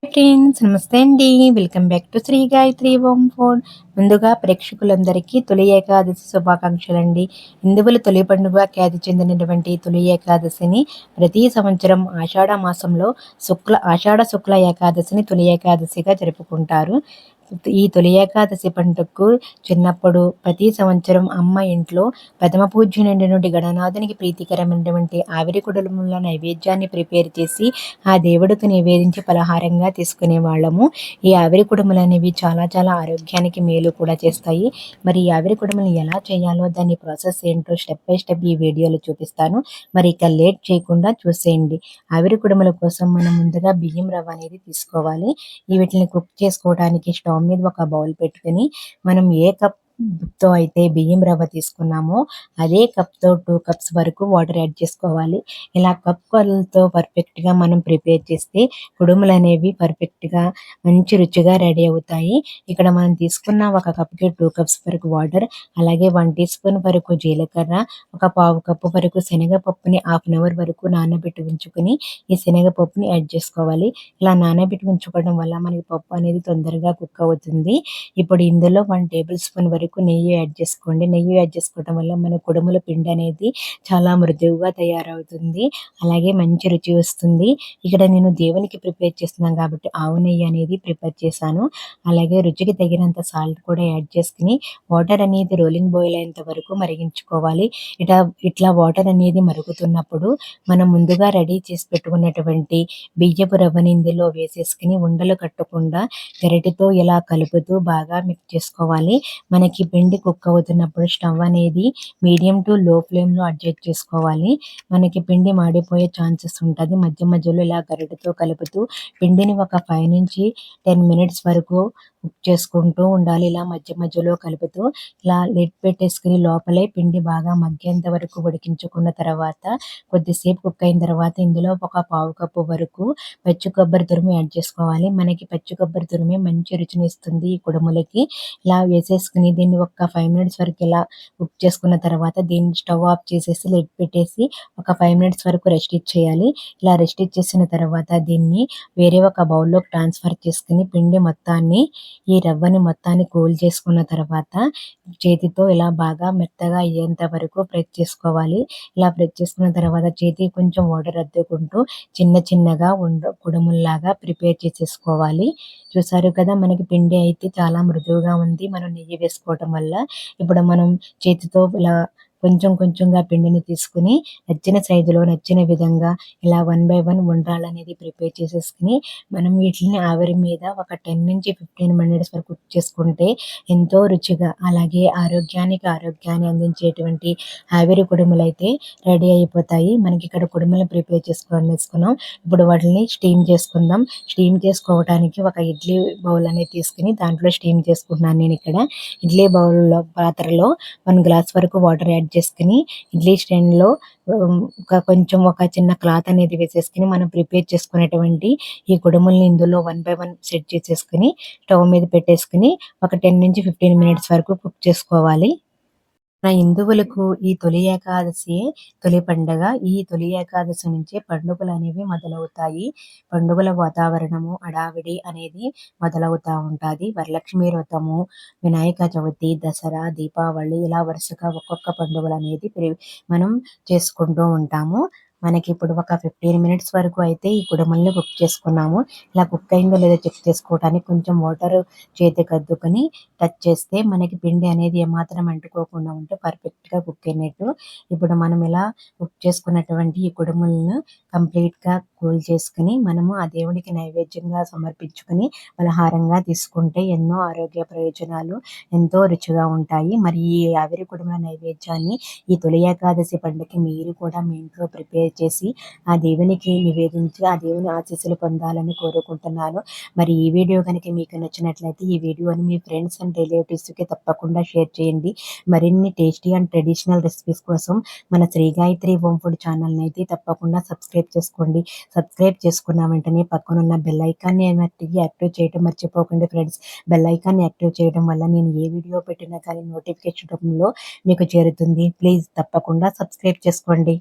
Friends నమస్తే అండి. Welcome back to Shri Gayatri home food. ముందుగా ప్రేక్షకులందరికీ తొలి ఏకాదశి శుభాకాంక్షలండి. హిందువుల తొలి పండుగ ఖ్యాతి చెందినటువంటి తొలి ఏకాదశిని ప్రతి సంవత్సరం ఆషాఢ శుక్ల ఏకాదశిని తొలి ఏకాదశిగా జరుపుకుంటారు. ఈ తొలి ఏకాదశి పండుగకు చిన్నప్పుడు ప్రతి సంవత్సరం అమ్మ ఇంట్లో ప్రథమ పూజ్యుడైనటువంటి గణనాథునికి ప్రీతికరమైనటువంటి ఆవిరి కుడుముల నైవేద్యాన్ని ప్రిపేర్ చేసి ఆ దేవుడికి నివేదించి పలహారంగా తీసుకునేవాళ్ళము. ఈ ఆవిరి కుడుములు అనేవి చాలా చాలా ఆరోగ్యానికి మేలు కూడా చేస్తాయి. మరి ఈ ఆవిరి కుడుములు ఎలా చేయాలో దాని ప్రాసెస్ ఏంటో స్టెప్ బై స్టెప్ ఈ వీడియోలో చూపిస్తాను. మరి ఇక లేట్ చేయకుండా చూసేయండి. ఆవిరి కుడుముల కోసం మనం ముందుగా బియ్యం రవ్వ అనేది తీసుకోవాలి. వీటిని కుక్ చేసుకోవడానికి స్టవ్ మీద ఒక బౌల్ పెట్టుకుని మనం ఏ కప్తో అయితే బియ్యం రవ్వ తీసుకున్నామో అదే కప్తో 2 కప్స్ వరకు వాటర్ యాడ్ చేసుకోవాలి. ఇలా కప్ కొలతతో పర్ఫెక్ట్‌గా మనం ప్రిపేర్ చేస్తే కుడుములు అనేవి పర్ఫెక్ట్‌గా మంచి రుచిగా రెడీ అవుతాయి. ఇక్కడ మనం తీసుకున్న ఒక కప్‌కి 2 కప్స్ వరకు వాటర్, అలాగే 1 టీ స్పూన్ వరకు జీలకర్ర, ఒక పావు కప్పు వరకు శనగపప్పుని హాఫ్ అన్ అవర్ వరకు నానబెట్టి ఉంచుకొని ఈ శనగపప్పుని యాడ్ చేసుకోవాలి. ఇలా నానబెట్టి ఉంచుకోవడం వల్ల మనకి పప్పు అనేది తొందరగా కుక్ అవుతుంది. ఇప్పుడు ఇందులో 1 టేబుల్ స్పూన్ వరకు నెయ్యి యాడ్ చేసుకోండి. నెయ్యి యాడ్ చేసుకోవడం వల్ల మన కుడుముల పిండి అనేది చాలా మృదువుగా తయారవుతుంది. అలాగే మంచి రుచి వస్తుంది. ఇక్కడ నేను దేవునికి ప్రిపేర్ చేస్తున్నాను కాబట్టి ఆవు నెయ్యి అనేది ప్రిపేర్ చేశాను. అలాగే రుచికి తగినంత సాల్ట్ కూడా యాడ్ చేసుకుని వాటర్ అనేది రోలింగ్ బాయిల్ అయ్యేంత వరకు మరిగించుకోవాలి. ఇట ఇట్లా వాటర్ అనేది మరుగుతున్నప్పుడు మనం ముందుగా రెడీ చేసి పెట్టుకున్నటువంటి బియ్యపు రవ్వని ఇందులో వేసేసుకుని ఉండలు కట్టకుండా గరిటెతో ఇలా కలుపుతూ బాగా మిక్స్ చేసుకోవాలి. మనకి పిండి కుక్ అవుతున్నప్పుడు స్టవ్ అనేది మీడియం టు లో ఫ్లేమ్‌లో అడ్జస్ట్ చేసుకోవాలి. మనకి పిండి మాడిపోయే ఛాన్సెస్ ఉంటది. మధ్య మధ్యలో ఇలా గరిటెతో కలుపుతూ పిండిని ఒక 5-10 మినిట్స్ వరకు కుక్ చేసుకుంటూ ఉండాలి. ఇలా మధ్య మధ్యలో కలుపుతూ ఇలా లిడ్ పెట్టేసుకుని లోపలే పిండి బాగా మగ్గేంత వరకు ఉడికించుకున్న తర్వాత కొద్దిసేపు కుక్ అయిన తర్వాత ఇందులో ఒక పావు కప్పు వరకు పచ్చి కొబ్బరి తురుము యాడ్ చేసుకోవాలి. మనకి పచ్చి కొబ్బరి తురుమే మంచి రుచినిస్తుంది ఈ కుడుములకి. ఇలా వేసేసుకుని దీన్ని ఒక 5 మినిట్స్ వరకు ఇలా కుక్ చేసుకున్న తర్వాత దీన్ని స్టవ్ ఆఫ్ చేసేసి లిడ్ పెట్టేసి ఒక 5 మినిట్స్ వరకు రెస్ట్ ఇచ్చేయాలి. ఇలా రెస్ట్ ఇచ్చేసిన తర్వాత దీన్ని వేరే ఒక బౌల్‌లోకి ట్రాన్స్‌ఫర్ చేసుకొని పిండి మొత్తాన్ని ఈ రవ్వని మొత్తాన్ని కూల్ చేసుకున్న తర్వాత చేతితో ఇలా బాగా మెత్తగా అయ్యేంత వరకు ప్రెస్ చేసుకోవాలి. ఇలా ప్రెస్ చేసుకున్న తర్వాత చేతికి కొంచెం వాటర్ అద్దుకుంటూ చిన్న చిన్నగా కుడుముల్లాగా ప్రిపేర్ చేసేసుకోవాలి. చూసారు కదా మనకి పిండి అయితే చాలా మృదువుగా ఉంది. మనం నెయ్యి వేసుకోవటం వల్ల. ఇప్పుడు మనం చేతితో ఇలా కొంచెం కొంచెంగా పిండిని తీసుకుని నచ్చిన సైజులో నచ్చిన విధంగా ఇలా 1 బై 1 ఉండ్రాలనేది ప్రిపేర్ చేసేసుకుని మనం వీటిని ఆవిరి మీద ఒక 10-15 మినిట్స్ వరకు కుక్ చేసుకుంటే ఎంతో రుచిగా అలాగే ఆరోగ్యానికి ఆరోగ్యాన్ని అందించేటువంటి ఆవిరి కుడుములైతే రెడీ అయిపోతాయి. మనకి ఇక్కడ కుడుములు ప్రిపేర్ చేసుకున్నాం. ఇప్పుడు వాటిని స్టీమ్ చేసుకుందాం. స్టీమ్ చేసుకోవటానికి ఒక ఇడ్లీ బౌల్ అనేది తీసుకుని దాంట్లో స్టీమ్ చేసుకుంటున్నాను నేను ఇక్కడ. ఇడ్లీ బౌల్‌లో పాత్రలో 1 గ్లాస్ వరకు వాటర్ యాడ్ చేసుకొని ఇడ్లీ స్టాండ్‌లో ఒక చిన్న క్లాత్ అనేది వేసేసుకొని మనం ప్రిపేర్ చేసుకున్నటువంటి ఈ కుడుముల్ని ఇందులో 1 బై 1 సెట్ చేసేసుకొని స్టవ్ మీద పెట్టేసుకొని ఒక 10-15 మినిట్స్ వరకు కుక్ చేసుకోవాలి. మన హిందువులకు ఈ తొలి ఏకాదశి తొలి పండగ. ఈ తొలి ఏకాదశి నుంచే పండుగలనేవి మొదలవుతాయి. పండుగల వాతావరణము, హడావిడి అనేది మొదలవుతా ఉంటాది. వరలక్ష్మి వ్రతము, వినాయక చవితి, దసరా, దీపావళి ఇలా వరుసగా ఒక్కొక్క పండుగలనేది మనం చేసుకుంటూ ఉంటాము. మనకిప్పుడు ఒక 15 మినిట్స్ వరకు అయితే ఈ కుడుముల్ని కుక్ చేసుకున్నాము. ఇలా కుక్ అయిందో లేదో చెక్ చేసుకోవడానికి కొంచెం వాటర్ చేతికి అద్దుకొని టచ్ చేస్తే మనకి పిండి అనేది ఏమాత్రం అంటుకోకుండా ఉంటే పర్ఫెక్ట్‌గా కుక్ అయినట్టు. ఇప్పుడు మనం ఇలా కుక్ చేసుకున్నటువంటి ఈ కుడుములను కంప్లీట్‌గా కూల్ చేసుకొని మనము ఆ దేవుడికి నైవేద్యంగా సమర్పించుకొని పలహారంగా తీసుకుంటే ఎన్నో ఆరోగ్య ప్రయోజనాలు ఎంతో రుచిగా ఉంటాయి. మరి ఈ ఆవిరి కుడుముల నైవేద్యాన్ని ఈ తొలి ఏకాదశి పండగకి మీరు కూడా మీ ఇంట్లో ప్రిపేర్ చేసి ఆ దేవునికి నివేదించి ఆ దేవుని ఆశీస్సులు పొందాలని కోరుకుంటున్నాను. మరి ఈ వీడియో గనుక మీకు నచ్చినట్లయితే ఈ వీడియోని మీ ఫ్రెండ్స్ అండ్ రిలేటివ్స్‌కి తప్పకుండా షేర్ చేయండి. మరిన్ని టేస్టీ అండ్ ట్రెడిషనల్ రెసిపీస్ కోసం మన శ్రీ గాయత్రి హోమ్ ఫుడ్ ఛానల్‌ని అయితే తప్పకుండా సబ్స్క్రైబ్ చేసుకోండి. సబ్స్క్రైబ్ చేసుకున్న వెంటనే పక్కనున్న బెల్ ఐకాన్‌ని యాక్టివ్ చేయడం మర్చిపోకండి ఫ్రెండ్స్. బెల్ ఐకాన్‌ని యాక్టివ్ చేయడం వల్ల నేను ఏ వీడియో పెట్టినా కానీ నోటిఫికేషన్ రూపంలో మీకు చేరుతుంది. ప్లీజ్ తప్పకుండా సబ్స్క్రైబ్ చేసుకోండి.